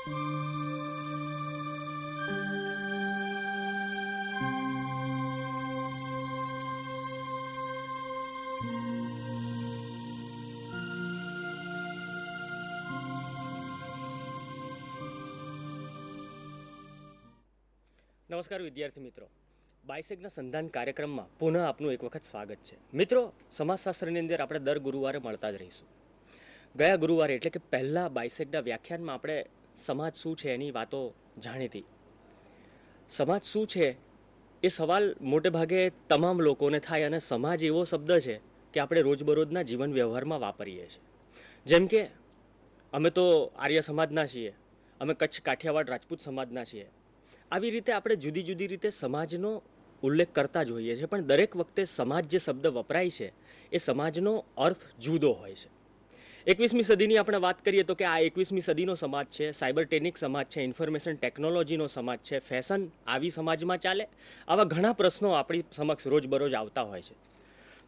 નમસ્કાર વિદ્યાર્થી મિત્રો, બાયસેગના સંધાન કાર્યક્રમમાં પુનઃ આપનું એક વખત સ્વાગત છે. મિત્રો, સમાજશાસ્ત્રની અંદર આપણે દર ગુરુવારે મળતા જ રહીશું. ગયા ગુરુવારે એટલે કે પહેલા બાયસેગના વ્યાખ્યાનમાં આપણે સમાજ શું છે એની વાતો જાણી હતી. સમાજ શું છે એ સવાલ મોટે ભાગે તમામ લોકોને થાય, અને સમાજ એવો શબ્દ છે કે આપણે રોજબરોજના જીવન વ્યવહારમાં વાપરીએ છીએ. જેમ કે અમે તો આર્ય સમાજના છીએ, અમે કચ્છ કાઠિયાવાડ રાજપૂત સમાજના છીએ. આવી રીતે આપણે જુદી જુદી રીતે સમાજનો ઉલ્લેખ કરતા જ હોઈએ છીએ, પણ દરેક વખતે સમાજ જે શબ્દ વપરાય છે એ સમાજનો અર્થ જુદો હોય છે. 21મી સદીની આપણે વાત કરીએ તો કે આ 21મી સદીનો સમાજ છે, સાયબરટેનિક સમાજ છે, ઇન્ફોર્મેશન ટેકનોલોજીનો સમાજ છે, ફેશન આવી સમાજમાં ચાલે, આવા ઘણા પ્રશ્નો આપણી સમક્ષ રોજબરોજ આવતા હોય છે.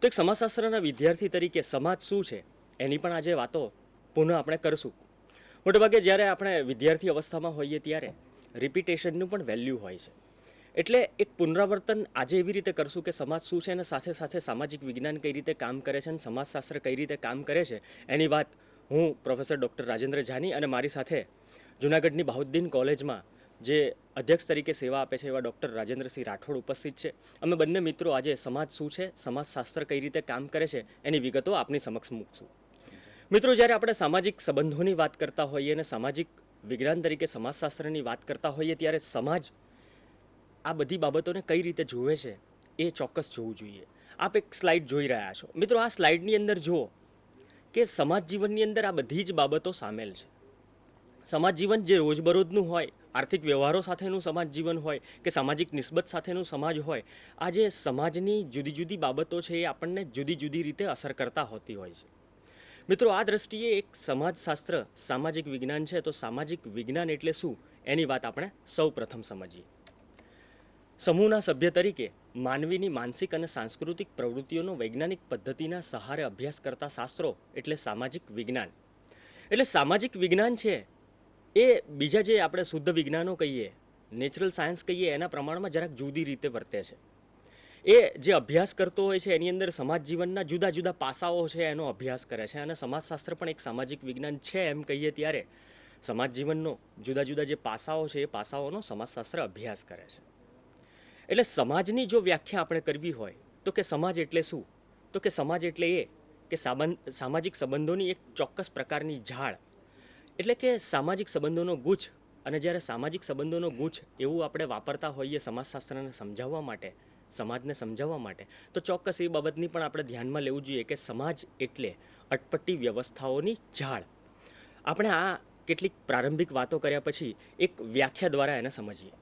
તો એક સમાજશાસ્ત્રના વિદ્યાર્થી તરીકે સમાજ શું છે એની પણ આજે વાતો પુનઃ આપણે કરશું. મોટેભાગે જ્યારે આપણે વિદ્યાર્થી અવસ્થામાં હોઈએ ત્યારે રિપીટેશનનું પણ વેલ્યુ હોય છે, એટલે એક પુનરાવર્તન આજે એવી રીતે કરશું કે સમાજ શું છે અને સાથે સાથે સામાજિક વિજ્ઞાન કઈ રીતે કામ કરે છે અને સમાજશાસ્ત્ર કઈ રીતે કામ કરે છે એની વાત હું પ્રોફેસર ડૉક્ટર રાજેન્દ્ર જાની અને મારી સાથે જૂનાગઢની બહાઉદ્દીન કોલેજમાં જે અધ્યક્ષ તરીકે સેવા આપે છે એવા ડૉક્ટર રાજેન્દ્રસિંહ રાઠોડ ઉપસ્થિત છે. અમે બંને મિત્રો આજે સમાજ શું છે, સમાજશાસ્ત્ર કઈ રીતે કામ કરે છે એની વિગતો આપની સમક્ષ મૂકશું. મિત્રો, જ્યારે આપણે સામાજિક સંબંધોની વાત કરતા હોઈએ અને સામાજિક વિજ્ઞાન તરીકે સમાજશાસ્ત્રની વાત કરતા હોઈએ ત્યારે સમાજ આ બધી બાબતોને કઈ રીતે જુએ છે એ ચોક્કસ જોવું જોઈએ. આપ એક સ્લાઇડ જોઈ રહ્યા છો. મિત્રો, આ સ્લાઇડની અંદર જુઓ કે સમાજ જીવનની અંદર આ બધી જ બાબતો સામેલ છે. સમાજ જીવન જે રોજબરોજનું હોય, આર્થિક વ્યવહારો સાથેનું સમાજ જીવન હોય કે સામાજિક નિસ્બત સાથેનું સમાજ હોય, આ જે સમાજની જુદી જુદી બાબતો છે એ આપણને જુદી જુદી રીતે અસર કરતા હોતી હોય છે. મિત્રો, આ દ્રષ્ટિએ એક સમાજશાસ્ત્ર સામાજિક વિજ્ઞાન છે, તો સામાજિક વિજ્ઞાન એટલે શું એની વાત આપણે સૌ પ્રથમ સમજીએ. સમૂહના સભ્ય તરીકે માનવીની માનસિક અને સાંસ્કૃતિક પ્રવૃત્તિઓનો વૈજ્ઞાનિક પદ્ધતિના સહારે અભ્યાસ કરતા શાસ્ત્રો એટલે સામાજિક વિજ્ઞાન. એટલે સામાજિક વિજ્ઞાન છે એ બીજા જે આપણે શુદ્ધ વિજ્ઞાનો કહીએ, નેચરલ સાયન્સ કહીએ, એના પ્રમાણમાં જરાક જુદી રીતે વર્તે છે. એ જે અભ્યાસ કરતો હોય છે એની અંદર સમાજ જીવનના જુદા જુદા પાસાઓ છે એનો અભ્યાસ કરે છે, અને સમાજશાસ્ત્ર પણ એક સામાજિક વિજ્ઞાન છે એમ કહીએ ત્યારે સમાજ જીવનનો જુદા જુદા જે પાસાઓ છે એ પાસાઓનો સમાજશાસ્ત્ર અભ્યાસ કરે છે. એટલે સમાજની જો વ્યાખ્યા આપણે કરવી હોય તો કે સમાજ એટલે શું, તો કે સમાજ એટલે એ કે સામાજિક સંબંધોની એક ચોક્કસ પ્રકારની ઝાડ, એટલે કે સામાજિક સંબંધોનો ગુચ્છ. અને જ્યારે સામાજિક સંબંધોનો ગુચ્છ એવું આપણે વાપરતા હોઈએ સમાજશાસ્ત્રને સમજાવવા માટે, સમાજને સમજાવવા માટે, તો ચોક્કસ એ બાબતની પણ આપણે ધ્યાનમાં લેવું જોઈએ કે સમાજ એટલે અટપટી વ્યવસ્થાઓની ઝાડ. આપણે આ કેટલીક પ્રારંભિક વાતો કર્યા પછી એક વ્યાખ્યા દ્વારા એને સમજીએ.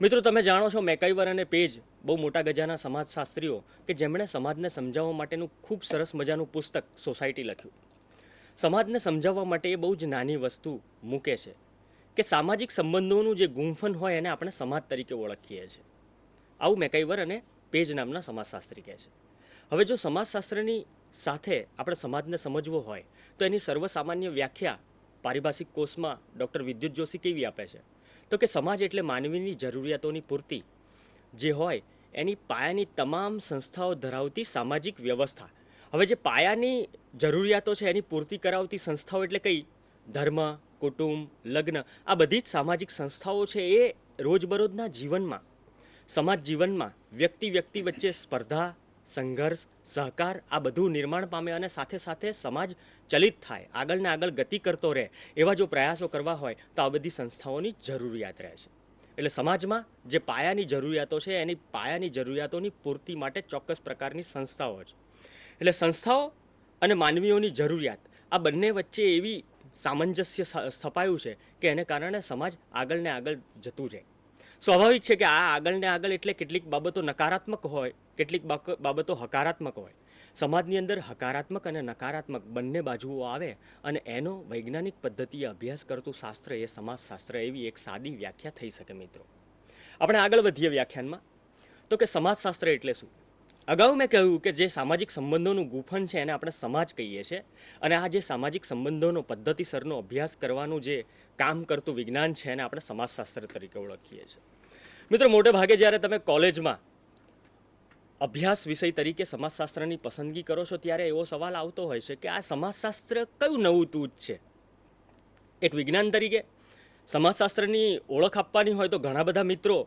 મિત્રો, તમે જાણો છો મેકાઈવર અને પેજ બહુ મોટા ગજાના સમાજશાસ્ત્રીઓ કે જેમણે સમાજને સમજાવવા માટેનું ખૂબ સરસ મજાનું પુસ્તક સોસાયટી લખ્યું. સમાજને સમજાવવા માટે એ બહુ જ નાની વસ્તુ મૂકે છે કે સામાજિક સંબંધોનું જે ગુંફન હોય એને આપણે સમાજ તરીકે ઓળખીએ છીએ. આવું મેકાઈવર અને પેજ નામના સમાજશાસ્ત્રી કહે છે. હવે જો સમાજશાસ્ત્રની સાથે આપણે સમાજને સમજવો હોય તો એની સર્વસામાન્ય વ્યાખ્યા પારિભાષિક કોષમાં ડૉક્ટર વિદ્યુત જોશી કેવી આપે છે, તો કે સમાજ એટલે માનવીની જરૂરિયાતોની પૂર્તિ જે હોય એની પાયાની તમામ સંસ્થાઓ ધરાવતી સામાજિક વ્યવસ્થા. હવે જે પાયાની જરૂરિયાતો છે એની પૂર્તિ કરાવતી સંસ્થાઓ એટલે કઈ? ધર્મ, કુટુંબ, લગ્ન, આ બધી જ સામાજિક સંસ્થાઓ છે એ રોજબરોજના જીવનમાં, સમાજ જીવનમાં વ્યક્તિ વચ્ચે સ્પર્ધા, સંઘર્ષ, સહકાર આ બધું નિર્માણ પામે અને સાથે સાથે સમાજ ચલિત થાય, આગળ ને આગળ ગતિ કરતો રહે એવા જો પ્રયાસો કરવા હોય તો આ બધી સંસ્થાઓની જરૂરિયાત રહે છે. એટલે સમાજમાં જે પાયાની જરૂરિયાતો છે એની પાયાની જરૂરિયાતોની પૂર્તિ માટે ચોક્કસ પ્રકારની સંસ્થાઓ છે. એટલે સંસ્થાઓ અને માનવીઓની જરૂરિયાત આ બંને વચ્ચે એવી સામંજસ્ય સ્થપાયું છે કે એને કારણે સમાજ આગળ ને આગળ જતું રહે. સ્વાભાવિક છે કે આ આગળ ને આગળ એટલે કેટલીક બાબતો નકારાત્મક હોય, કેટલીક બાબતો હકારાત્મક હોય. સમાજની અંદર હકારાત્મક અને નકારાત્મક બંને બાજુઓ આવે અને એનો વૈજ્ઞાનિક પદ્ધતિએ અભ્યાસ કરતું શાસ્ત્ર એ સમાજશાસ્ત્ર એવી એક સાદી વ્યાખ્યા થઈ શકે. મિત્રો, આપણે આગળ વધીએ વ્યાખ્યાનમાં. તો કે સમાજશાસ્ત્ર એટલે શું? અગાઉ મેં કહ્યું કે જે સામાજિક સંબંધોનું ગુફન છે એને આપણે સમાજ કહીએ છીએ, અને આ જે સામાજિક સંબંધોનો પદ્ધતિસરનો અભ્યાસ કરવાનું જે કામ કરતું વિજ્ઞાન છે એને આપણે સમાજશાસ્ત્ર તરીકે ઓળખીએ છીએ. મિત્રો, મોટે ભાગે જ્યારે તમે કોલેજમાં અભ્યાસ વિષય તરીકે સમાજશાસ્ત્રની પસંદગી કરો છો ત્યારે એવો સવાલ આવતો હોય છે કે આ સમાજશાસ્ત્ર કયું નવું તૂજ છે. એક વિજ્ઞાન તરીકે સમાજશાસ્ત્રની ઓળખ આપવાની હોય તો ઘણા બધા મિત્રો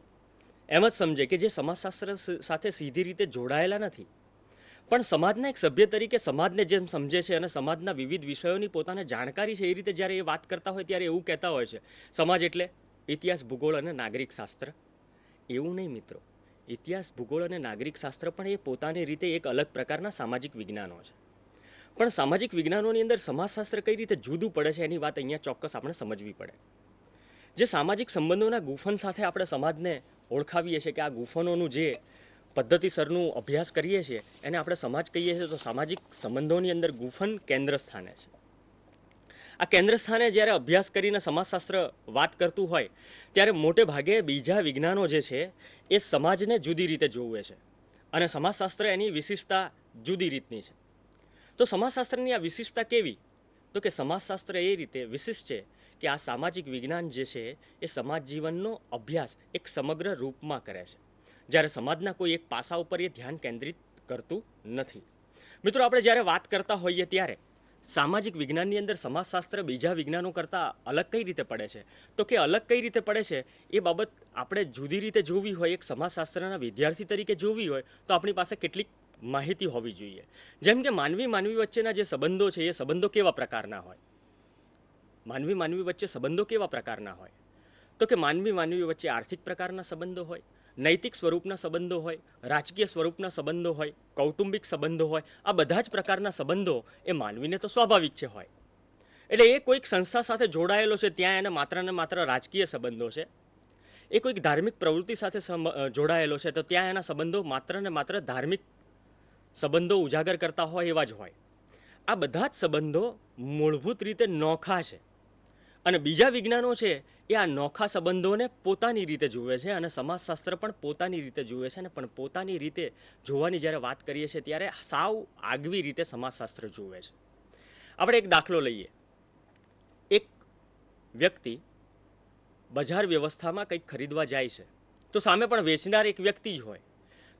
એમ જ સમજે કે જે સમાજશાસ્ત્ર સાથે સીધી રીતે જોડાયેલા નથી, પણ સમાજના એક સભ્ય તરીકે સમાજને જેમ સમજે છે અને સમાજના વિવિધ વિષયોની પોતાને જાણકારી છે એ રીતે જ્યારે એ વાત કરતા હોય ત્યારે એવું કહેતા હોય છે સમાજ એટલે ઇતિહાસ, ભૂગોળ અને નાગરિક શાસ્ત્ર. એવું નહીં મિત્રો, ઇતિહાસ, ભૂગોળ અને નાગરિક શાસ્ત્ર પણ એ પોતાની રીતે એક અલગ પ્રકારના સામાજિક વિજ્ઞાનો છે. પણ સામાજિક વિજ્ઞાનોની અંદર સમાજશાસ્ત્ર કઈ રીતે જુદું પડે છે એની વાત અહીંયા ચોક્કસ આપણે સમજવી પડે. જે સામાજિક સંબંધોના ગુફન સાથે આપણે સમાજને ઓળખાવીએ છીએ કે આ ગુફનોનું જે પદ્ધતિસરનું અભ્યાસ કરીએ છીએ એને આપણે સમાજ કહીએ છીએ, તો સામાજિક સંબંધોની અંદર ગુફન કેન્દ્ર સ્થાને છે. આ કેન્દ્ર સ્થાને જ્યારે અભ્યાસ કરીને સમાજશાસ્ત્ર વાત કરતું હોય ત્યારે મોટે ભાગે બીજા વિજ્ઞાનો જે છે એ સમાજને જુદી રીતે જોવે છે, અને સમાજશાસ્ત્ર એની વિશિષ્ટતા જુદી રીતની છે. તો સમાજશાસ્ત્રની આ વિશિષ્ટતા કેવી? તો કે સમાજશાસ્ત્ર એ રીતે વિશિષ્ટ છે કે આ સામાજિક વિજ્ઞાન જે છે એ સમાજ જીવનનો અભ્યાસ એક સમગ્ર રૂપમાં કરે છે, જ્યારે સમાજના કોઈ એક પાસા ઉપર એ ધ્યાન કેન્દ્રિત કરતું નથી. મિત્રો, આપણે જ્યારે વાત કરતા હોઈએ ત્યારે સામાજિક વિજ્ઞાનની અંદર સમાજશાસ્ત્ર બીજા વિજ્ઞાનો કરતાં અલગ કઈ રીતે પડે છે? તો કે અલગ કઈ રીતે પડે છે એ બાબત આપણે જુદી રીતે જોવી હોય, એક સમાજશાસ્ત્રના વિદ્યાર્થી તરીકે જોવી હોય તો આપણી પાસે કેટલીક માહિતી હોવી જોઈએ. જેમ કે માનવી વચ્ચેના જે સંબંધો છે એ સંબંધો કેવા પ્રકારના હોય? માનવી વચ્ચે સંબંધો કેવા પ્રકારના હોય? તો કે માનવી વચ્ચે આર્થિક પ્રકારના સંબંધો હોય, નૈતિક સ્વરૂપના સંબંધો હોય, રાજકીય સ્વરૂપના સંબંધો હોય, કૌટુંબિક સંબંધો હોય. આ બધા જ પ્રકારના સંબંધો એ માનવીને તો સ્વાભાવિક છે હોય. એટલે એ કોઈક સંસ્થા સાથે જોડાયેલો છે ત્યાં એને માત્ર ને માત્ર રાજકીય સંબંધો છે. એ કોઈક ધાર્મિક પ્રવૃત્તિ સાથે જોડાયેલો છે તો ત્યાં એના સંબંધો માત્ર ને માત્ર ધાર્મિક સંબંધો ઉજાગર કરતા હોય એવા જ હોય. આ બધા જ સંબંધો મૂળભૂત રીતે નોખા છે, અને બીજા વિજ્ઞાનો છે એ આ નોખા સંબંધોને પોતાની રીતે જુએ છે, અને સમાજશાસ્ત્ર પણ પોતાની રીતે જુએ છે. અને પણ પોતાની રીતે જોવાની જ્યારે વાત કરીએ છીએ ત્યારે સાવ આગવી રીતે સમાજશાસ્ત્ર જુએ છે. આપણે એક દાખલો લઈએ. એક વ્યક્તિ બજાર વ્યવસ્થામાં કંઈક ખરીદવા જાય છે તો સામે પણ વેચનાર એક વ્યક્તિ જ હોય.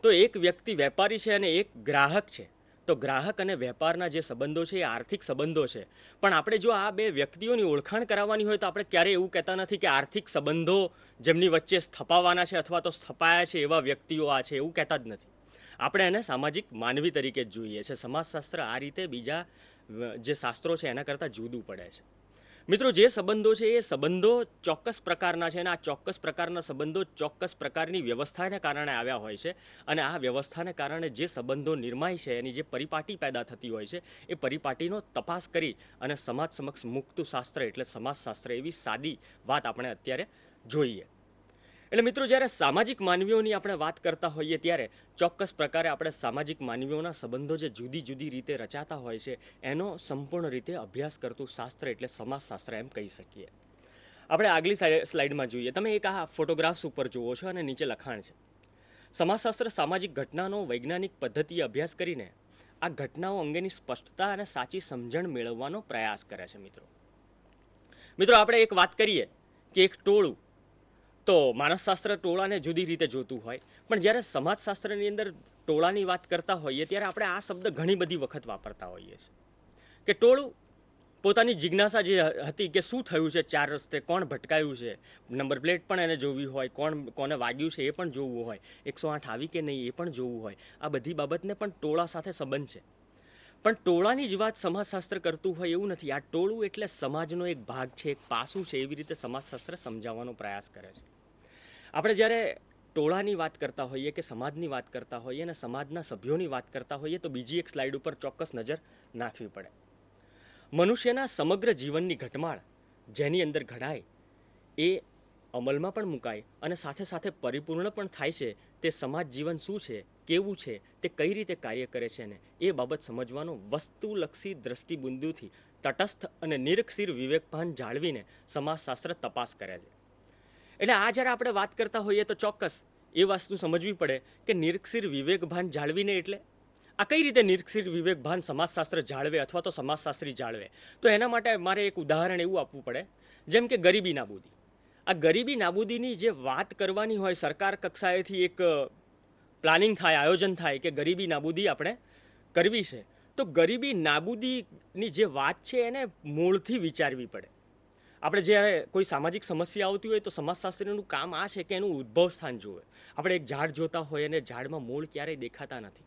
તો એક વ્યક્તિ વેપારી છે અને એક ગ્રાહક છે. તો ગ્રાહક અને વેપારના જે સંબંધો છે એ આર્થિક સંબંધો છે. પણ આપણે જો આ બે વ્યક્તિઓની ઓળખાણ કરાવવાની હોય તો આપણે ક્યારેય એવું કહેતા નથી કે આર્થિક સંબંધો જેમની વચ્ચે સ્થપાવાના છે અથવા તો સ્થપાયા છે એવા વ્યક્તિઓ આ છે, એવું કહેતા જ નથી. આપણે એને સામાજિક માનવી તરીકે જ જોઈએ છે. સમાજશાસ્ત્ર આ રીતે બીજા જે શાસ્ત્રો છે એના કરતાં જુદું પડે છે. મિત્રો, જે સંબંધો છે એ સંબંધો ચોક્કસ પ્રકારના છે, અને આ ચોક્કસ પ્રકારના સંબંધો ચોક્કસ પ્રકારની વ્યવસ્થાને કારણે આવ્યા હોય છે, અને આ વ્યવસ્થાને કારણે જે સંબંધો નિર્માય છે એની જે પરિપાટી પેદા થતી હોય છે એ પરિપાટીનો તપાસ કરી અને સમાજ સમક્ષ મૂકતું શાસ્ત્ર એટલે સમાજશાસ્ત્ર. એવી સાદી વાત આપણે અત્યારે જોઈએ. એટલે મિત્રો, જ્યારે સામાજિક માનવીઓની આપણે વાત કરતા હોઈએ ત્યારે ચોક્કસ પ્રકારે આપણે સામાજિક માનવીઓના સંબંધો જે જુદી જુદી રીતે રચાતા હોય છે એનો સંપૂર્ણ રીતે અભ્યાસ કરતું શાસ્ત્ર એટલે સમાજશાસ્ત્ર એમ કહી શકીએ. આપણે આગલી સ્લાઇડમાં જોઈએ. તમે એક આ ફોટોગ્રાફ્સ ઉપર જુઓ છો અને નીચે લખાણ છે સમાજશાસ્ત્ર સામાજિક ઘટનાનો વૈજ્ઞાનિક પદ્ધતિએ અભ્યાસ કરીને આ ઘટનાઓ અંગેની સ્પષ્ટતા અને સાચી સમજણ મેળવવાનો પ્રયાસ કરે છે. મિત્રો, આપણે એક વાત કરીએ કે એક ટોળું, તો માનસશાસ્ત્ર ટોળાને જુદી રીતે જોતું હોય, પણ જ્યારે સમાજશાસ્ત્રની અંદર ટોળાની વાત કરતા હોઈએ ત્યારે આપણે આ શબ્દ ઘણી બધી વખત વાપરતા હોઈએ છીએ કે ટોળું પોતાની જિજ્ઞાસા જે હતી કે શું થયું છે ચાર રસ્તે, કોણ ભટકાયું છે, નંબર પ્લેટ પણ એને જોવી હોય, કોને વાગ્યું છે એ પણ જોવું હોય, 108 આવી કે નહીં એ પણ જોવું હોય. આ બધી બાબતને પણ ટોળા સાથે સંબંધ છે. પણ ટોળાની જ વાત સમાજશાસ્ત્ર કરતું હોય એવું નથી. આ ટોળું એટલે સમાજનો એક ભાગ છે, એક પાસું છે, એવી રીતે સમાજશાસ્ત્ર સમજાવવાનો પ્રયાસ કરે છે. આપણે જ્યારે ટોળાની વાત કરતા હોઈએ કે સમાજની વાત કરતા હોઈએ અને સમાજના સભ્યોની વાત કરતા હોઈએ તો બીજી એક સ્લાઇડ ઉપર ચોક્કસ નજર નાખવી પડે. મનુષ્યના સમગ્ર જીવનની ઘટમાળ જેની અંદર ઘડાય એ અમલમાં પણ મુકાય અને સાથે સાથે પરિપૂર્ણ પણ થાય છે. તે સમાજ જીવન શું છે, કેવું છે, તે કઈ રીતે કાર્ય કરે છે ને એ બાબત સમજવાનો વસ્તુલક્ષી દ્રષ્ટિબિંદુથી તટસ્થ અને નિરક્ષીર વિવેકભાન જાળવીને સમાજશાસ્ત્ર તપાસ કરે છે. એટલે આ જ્યારે આપણે વાત કરતા હોઈએ તો ચોક્કસ એ વસ્તુ સમજવી પડે કે નિરીક્ષિર વિવેક ભાન જાળવીને એટલે આ કઈ રીતે નિરીક્ષિર વિવેક ભાન સમાજશાસ્ત્ર જાળવે અથવા તો સમાજશાસ્ત્રી જાળવે. તો એના માટે મારે એક ઉદાહરણ એવું આપવું પડે જેમ કે ગરીબી નાબૂદી. આ ગરીબી નાબૂદીની જે વાત કરવાની હોય, સરકાર કક્ષાએથી એક પ્લાનિંગ થાય, આયોજન થાય કે ગરીબી નાબૂદી આપણે કરવી છે, તો ગરીબી નાબૂદીની જે વાત છે એને મૂળથી વિચારવી પડે. આપણે જ્યારે કોઈ સામાજિક સમસ્યા આવતી હોય તો સમાજશાસ્ત્રીનું કામ આ છે કે એનું ઉદ્ભવ સ્થાન જોવે. આપણે એક ઝાડ જોતા હોય અને ઝાડમાં મૂળ ક્યારેય દેખાતા નથી.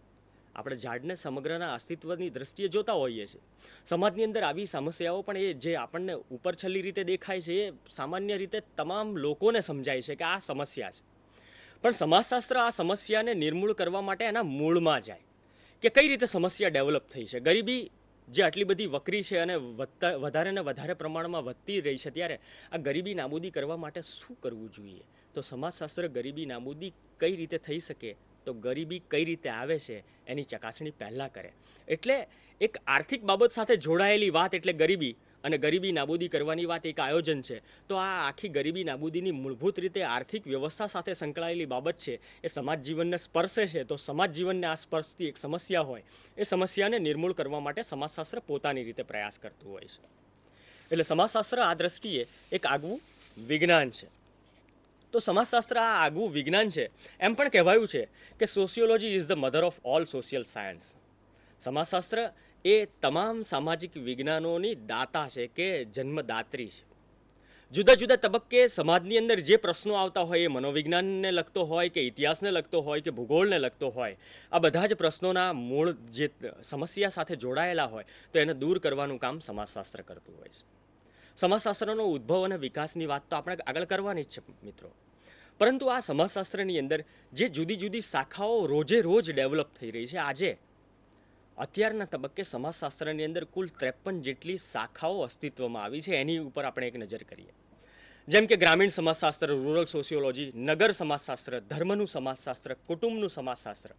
આપણે ઝાડને સમગ્રના અસ્તિત્વની દ્રષ્ટિએ જોતા હોઈએ છીએ. સમાજની અંદર આવી સમસ્યાઓ પણ એ જે આપણને ઉપર છેલ્લી રીતે દેખાય છે એ સામાન્ય રીતે તમામ લોકોને સમજાય છે કે આ સમસ્યા છે. પણ સમાજશાસ્ત્ર આ સમસ્યાને નિર્મૂળ કરવા માટે એના મૂળમાં જાય કે કઈ રીતે સમસ્યા ડેવલપ થઈ છે. ગરીબી જે આટલી બધી વકરી છે અને વધારે ને વધારે પ્રમાણમાં વધતી રહી છે, ત્યારે આ ગરીબી નાબૂદી કરવા માટે શું કરવું જોઈએ? તો સમાજશાસ્ત્ર ગરીબી નાબૂદી કઈ રીતે થઈ શકે, તો ગરીબી કઈ રીતે આવે છે એની ચકાસણી પહેલાં કરે. એટલે એક આર્થિક બાબત સાથે જોડાયેલી વાત એટલે ગરીબી, અને ગરીબી નાબૂદી કરવાની વાત એક આયોજન છે. તો આ આખી ગરીબી નાબૂદીની મૂળભૂત રીતે આર્થિક વ્યવસ્થા સાથે સંકળાયેલી બાબત છે. એ સમાજ જીવનને સ્પર્શે છે, તો સમાજ જીવનને આ સ્પર્શતી એક સમસ્યા હોય, એ સમસ્યાને નિર્મૂળ કરવા માટે સમાજશાસ્ત્ર પોતાની રીતે પ્રયાસ કરતું હોય છે. એટલે સમાજશાસ્ત્ર આ દ્રષ્ટિએ એક આગવું વિજ્ઞાન છે. તો સમાજશાસ્ત્ર આ આગવું વિજ્ઞાન છે. એમ પણ કહેવાયું છે કે sociology is the mother of all social science. સમાજશાસ્ત્ર એ તમામ સામાજિક વિજ્ઞાનોની દાતા છે કે જન્મદાત્રી છે. જુદા જુદા તબક્કે સમાજની અંદર જે પ્રશ્નો આવતા હોય, એ મનોવિજ્ઞાનને લગતો હોય કે ઇતિહાસને લગતો હોય કે ભૂગોળને લગતો હોય, આ બધા જ પ્રશ્નોના મૂળ જે સમસ્યા સાથે જોડાયેલા હોય તો એને દૂર કરવાનું કામ સમાજશાસ્ત્ર કરતું હોય છે. સમાજશાસ્ત્રનો ઉદ્ભવ અને વિકાસની વાત તો આપણે આગળ કરવાની જ છે મિત્રો. પરંતુ આ સમાજશાસ્ત્રની અંદર જે જુદી જુદી શાખાઓ રોજે રોજ ડેવલપ થઈ રહી છે, આજે અત્યારના તબક્કે સમાજશાસ્ત્રની અંદર કુલ 53 જેટલી શાખાઓ અસ્તિત્વમાં આવી છે. એની ઉપર આપણે એક નજર કરીએ. જેમ કે ગ્રામીણ સમાજશાસ્ત્ર, રૂરલ સોશિયોલોજી, નગર સમાજશાસ્ત્ર, ધર્મનું સમાજશાસ્ત્ર, કુટુંબનું સમાજશાસ્ત્ર,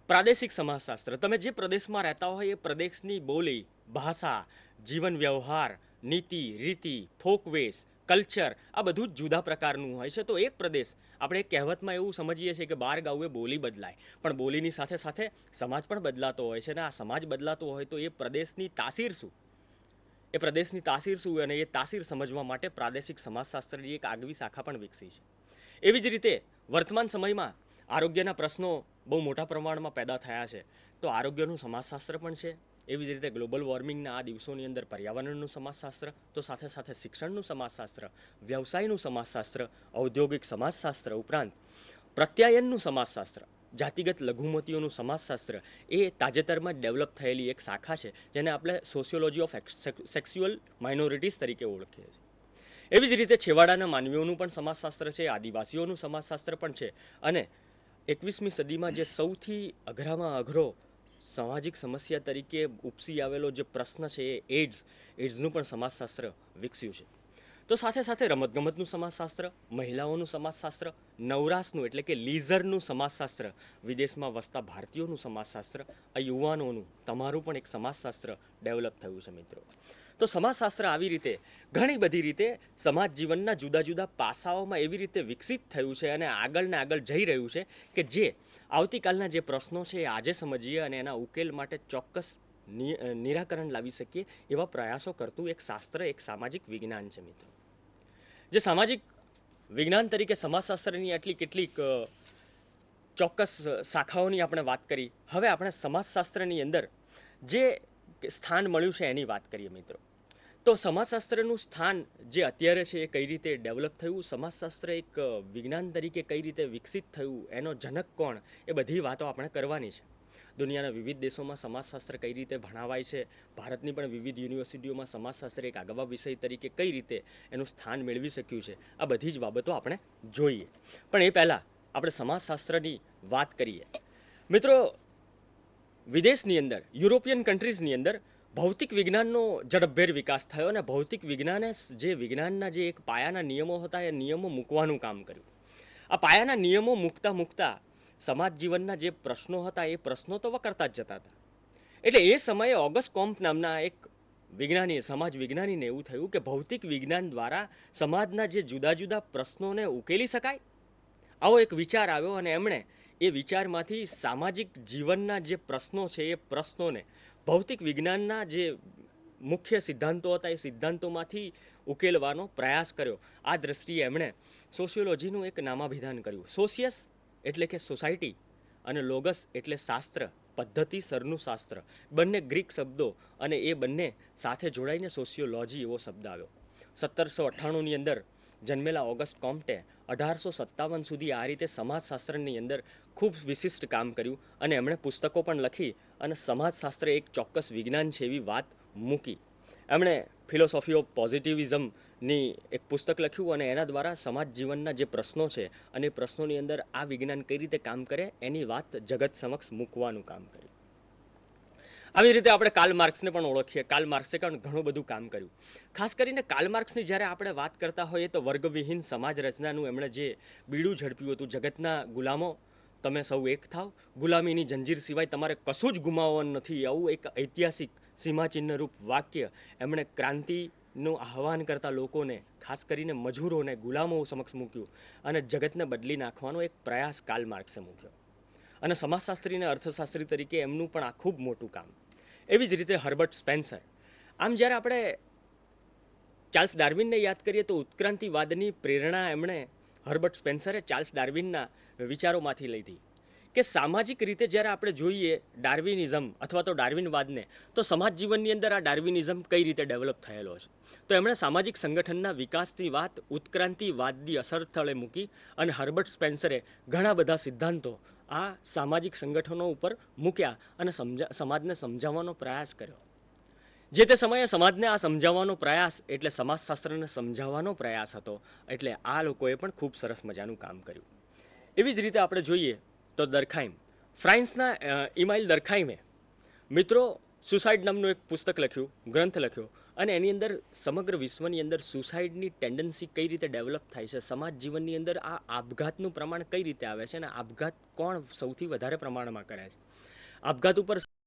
પ્રાદેશિક સમાજશાસ્ત્ર. તમે જે પ્રદેશમાં રહેતા હોય એ પ્રદેશની બોલી, ભાષા, જીવન વ્યવહાર, નીતિ, રીતિ, ફોકવેશ, કલ્ચર, આ બધું જ જુદા પ્રકારનું હોય છે. તો એક પ્રદેશ, આપણે એક કહેવતમાં એવું સમજીએ છીએ કે 12 ગાઉએ બોલી બદલાય, પણ બોલીની સાથે સાથે સમાજ પણ બદલાતો હોય છે. અને આ સમાજ બદલાતો હોય તો એ પ્રદેશની તાસીર શું, એ પ્રદેશની તાસીર શું, અને એ તાસીર સમજવા માટે પ્રાદેશિક સમાજશાસ્ત્રની એક આગવી શાખા પણ વિકસી છે. એવી જ રીતે વર્તમાન સમયમાં આરોગ્યના પ્રશ્નો બહુ મોટા પ્રમાણમાં પેદા થયા છે, તો આરોગ્યનું સમાજશાસ્ત્ર પણ છે. એવી જ રીતે ગ્લોબલ વોર્મિંગના આ દિવસોની અંદર પર્યાવરણનું સમાજશાસ્ત્ર, તો સાથે સાથે શિક્ષણનું સમાજશાસ્ત્ર, વ્યવસાયનું સમાજશાસ્ત્ર, ઔદ્યોગિક સમાજશાસ્ત્ર ઉપરાંત પ્રત્યાયનનું સમાજશાસ્ત્ર, જાતિગત લઘુમતીઓનું સમાજશાસ્ત્ર એ તાજેતરમાં ડેવલપ થયેલી એક શાખા છે, જેને આપણે સોશિયોલોજી ઓફ સેક્સ્યુઅલ માઇનોરિટીઝ તરીકે ઓળખીએ છીએ. એવી જ રીતે છેવાડાના માનવીઓનું પણ સમાજશાસ્ત્ર છે, આદિવાસીઓનું સમાજશાસ્ત્ર પણ છે. અને 21મી સદીમાં જે સૌથી અઘરામાં અઘરો સામાજિક સમસ્યા તરીકે ઉપસી આવેલો જે પ્રશ્ન છે એ એડ્સનું પણ સમાજશાસ્ત્ર વિકસ્યું છે. તો સાથે સાથે રમતગમતનું સમાજશાસ્ત્ર, મહિલાઓનું સમાજશાસ્ત્ર, નવરાશનું એટલે કે લીઝરનું સમાજશાસ્ત્ર, વિદેશમાં વસતા ભારતીયોનું સમાજશાસ્ત્ર, આ યુવાનોનું, તમારું પણ એક સમાજશાસ્ત્ર ડેવલપ થયું છે મિત્રો. તો સમાજશાસ્ત્ર આવી રીતે ઘણી બધી રીતે સમાજ જીવનના જુદા જુદા પાસાઓમાં એવી રીતે વિકસિત થયું છે અને આગળ ને આગળ જઈ રહ્યું છે કે જે આવતીકાલના જે પ્રશ્નો છે એ આજે સમજીએ અને એના ઉકેલ માટે ચોક્કસ નિરાકરણ લાવી શકીએ એવા પ્રયાસો કરતું એક શાસ્ત્ર, એક સામાજિક વિજ્ઞાન છે મિત્રો. જે સામાજિક વિજ્ઞાન તરીકે સમાજશાસ્ત્રની આટલી કેટલીક ચોક્કસ શાખાઓની આપણે વાત કરી. હવે આપણે સમાજશાસ્ત્રની અંદર જે સ્થાન મળ્યું છે એની વાત કરીએ મિત્રો. તો સમાજશાસ્ત્રનું સ્થાન જે અત્યારે છે એ કઈ રીતે ડેવલપ થયું, સમાજશાસ્ત્ર એક વિજ્ઞાન તરીકે કઈ રીતે વિકસિત થયું, એનો જનક કોણ, એ બધી વાતો આપણે કરવાની છે. દુનિયાના વિવિધ દેશોમાં સમાજશાસ્ત્ર કઈ રીતે ભણાવાય છે, ભારતની પણ વિવિધ યુનિવર્સિટીઓમાં સમાજશાસ્ત્ર એક આગવા વિષય તરીકે કઈ રીતે એનું સ્થાન મેળવી શક્યું છે, આ બધી જ બાબતો આપણે જોઈએ. પણ એ પહેલાં આપણે સમાજશાસ્ત્રની વાત કરીએ મિત્રો. વિદેશની અંદર, યુરોપિયન કન્ટ્રીઝની અંદર ભૌતિક વિજ્ઞાનનો ઝડપભેર વિકાસ થયો અને ભૌતિક વિજ્ઞાને જે વિજ્ઞાનના જે એક પાયાના નિયમો હતા એ નિયમો મૂકવાનું કામ કર્યું. આ પાયાના નિયમો મૂકતા સમાજ જીવનના જે પ્રશ્નો હતા એ પ્રશ્નો તો વકરતા જ જતા હતા. એટલે એ સમયે ઓગસ્ટ કોમ્પ નામના એક વિજ્ઞાની, સમાજ વિજ્ઞાનીને એવું થયું કે ભૌતિક વિજ્ઞાન દ્વારા સમાજના જે જુદા જુદા પ્રશ્નોને ઉકેલી શકાય આવો એક વિચાર આવ્યો અને એમણે એ વિચારમાંથી સામાજિક જીવનના જે પ્રશ્નો છે એ પ્રશ્નોને ભૌતિક વિજ્ઞાનના જે મુખ્ય સિદ્ધાંતો હતા એ સિદ્ધાંતોમાંથી ઉકેલવાનો પ્રયાસ કર્યો. આ દ્રષ્ટિએ એમણે સોશિયોલોજીનું એક નામાભિધાન કર્યું. સોશિયસ એટલે કે સોસાયટી અને લોગસ એટલે શાસ્ત્ર, પદ્ધતિસરનું શાસ્ત્ર, બંને ગ્રીક શબ્દો અને એ બંને સાથે જોડાઈને સોશિયોલોજી એવો શબ્દ આવ્યો. 1798ની અંદર જન્મેલા ઓગસ્ટ કોમ્ટે 1857 સુધી આ રીતે સમાજશાસ્ત્રની અંદર ખૂબ વિશિષ્ટ કામ કર્યું અને એમણે પુસ્તકો પણ લખી અને સમાજશાસ્ત્ર એક ચોક્કસ વિજ્ઞાન છે એવી વાત મૂકી. એમણે ફિલોસોફી ઓફ પોઝિટિવિઝમની એક પુસ્તક લખ્યું અને એના દ્વારા સમાજ જીવનના જે પ્રશ્નો છે અને એ પ્રશ્નોની અંદર આ વિજ્ઞાન કઈ રીતે કામ કરે એની વાત જગત સમક્ષ મૂકવાનું કામ કર્યું. આવી રીતે આપણે કાર્લ માર્ક્સને પણ ઓળખીએ. કાર્લ માર્ક્સે પણ ઘણું બધું કામ કર્યું. ખાસ કરીને કાર્લ માર્ક્સની જ્યારે આપણે વાત કરતા હોઈએ તો વર્ગવિહીન સમાજ રચનાનું એમણે જે બીડું ઝડપ્યું હતું, જગતના ગુલામો તમે સૌ એક થાવ, ગુલામીની જંજીર સિવાય તમારે કશું જ ગુમાવવાનું નથી, આવું એક ઐતિહાસિક સીમાચિહ્નરૂપ વાક્ય એમણે ક્રાંતિનું આહ્વાન કરતા લોકોને, ખાસ કરીને મજૂરોને, ગુલામો સમક્ષ મૂક્યું અને જગતને બદલી નાખવાનો એક પ્રયાસ કાર્લ માર્ક્સે મૂક્યો. અને સમાજશાસ્ત્રી અને અર્થશાસ્ત્રી તરીકે એમનું પણ આ ખૂબ મોટું કામ. એવી જ રીતે હર્બર્ટ સ્પેન્સર. આમ જ્યારે આપણે ચાર્લ્સ ડાર્વિનને યાદ કરીએ તો ઉત્ક્રાંતિવાદની પ્રેરણા એમણે હર્બર્ટ સ્પેન્સરે ચાર્લ્સ ડાર્વિનના વિચારોમાંથી લીધી કે સામાજિક રીતે જ્યારે આપણે જોઈએ ડાર્વિનિઝમ અથવા તો ડાર્વિનવાદને, તો સમાજ જીવનની અંદર આ ડાર્વિનિઝમ કઈ રીતે ડેવલપ થયેલો છે. તો એમણે સામાજિક સંગઠનના વિકાસની વાત ઉત્ક્રાંતિવાદની અસર તળે મૂકી અને હર્બર્ટ સ્પેન્સરે ઘણા બધા સિદ્ધાંતો આ સામાજિક સંગઠનો ઉપર મૂક્યા અને સમાજને સમજાવવાનો પ્રયાસ કર્યો. જે તે સમયે સમાજને આ સમજાવવાનો પ્રયાસ એટલે સમાજશાસ્ત્રને સમજાવવાનો પ્રયાસ હતો. એટલે આ લોકોએ પણ ખૂબ સરસ મજાનું કામ કર્યું. એવી જ રીતે આપણે જોઈએ તો દરખાઈમ, ફ્રાન્સના ઇમાઇલ દરખાઈમે મિત્રો સુસાઇડ નામનું એક પુસ્તક લખ્યું, ગ્રંથ લખ્યો અને એની અંદર સમગ્ર વિશ્વની અંદર સુસાઇડની ટેન્ડન્સી કઈ રીતે ડેવલપ થાય છે, સમાજ જીવનની અંદર આ આપઘાતનું પ્રમાણ કઈ રીતે આવે છે અને આપઘાત કોણ સૌથી વધારે પ્રમાણમાં કરે છે, આપઘાત ઉપર